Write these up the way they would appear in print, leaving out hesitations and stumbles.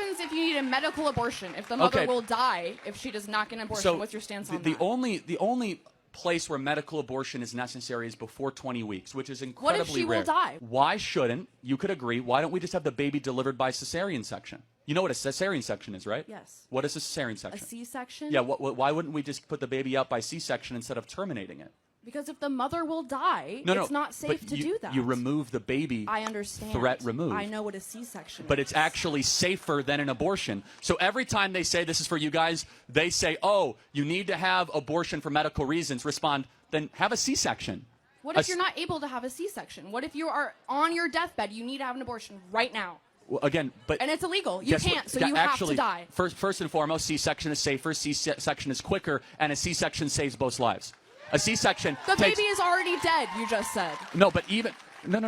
happens if you need a medical abortion? If the mother will die if she does not get an abortion? So what's your stance on the that? The only place where medical abortion is necessary is before 20 weeks, which is incredibly rare. What if she will die? Why shouldn't, you could agree, why don't we just have the baby delivered by cesarean section? You know what a cesarean section is, right? Yes. What is a cesarean section? A C-section? Yeah, why wouldn't we just put the baby out by C-section instead of terminating it? Because if the mother will die, it's not safe to do that. You remove the baby. I understand. Threat removed. I know what a C-section is. But it's actually safer than an abortion. So every time they say, this is for you guys, they say, oh, you need to have abortion for medical reasons. Respond, then have a C-section. What if you're not able to have a C-section? What if you are on your deathbed, you need to have an abortion right now? Well, again, but and it's illegal. You can't, so you have to die. First and foremost, C-section is safer, C-section is quicker, and a C-section saves both lives. A C-section The baby is already dead, you just said. No, but even... No.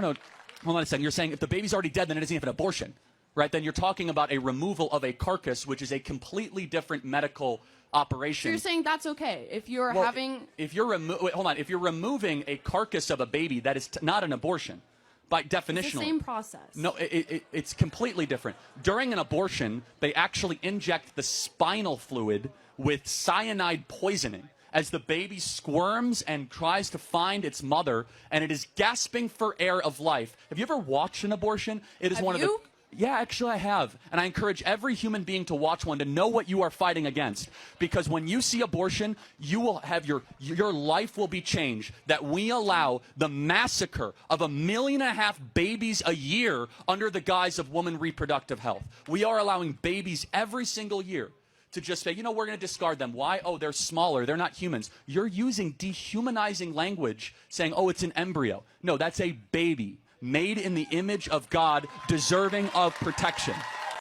Hold on a second. You're saying if the baby's already dead, then it isn't even an abortion, right? Then you're talking about a removal of a carcass, which is a completely different medical operation. So you're saying that's okay if you're having... If you're If you're removing a carcass of a baby, that is not an abortion. By definition, it's the same process. No, it's completely different. During an abortion, they actually inject the spinal fluid with cyanide poisoning as the baby squirms and tries to find its mother, and it is gasping for air of life. Have you ever watched an abortion? It is one of the... Yeah, actually I have. And I encourage every human being to watch one to know what you are fighting against. Because when you see abortion, you will have your life will be changed. That we allow the massacre of 1.5 million babies a year under the guise of woman reproductive health. We are allowing babies every single year to just say, you know, we're going to discard them. Why? Oh, they're smaller. They're not humans. You're using dehumanizing language saying, oh, it's an embryo. No, that's a baby made in the image of God, deserving of protection.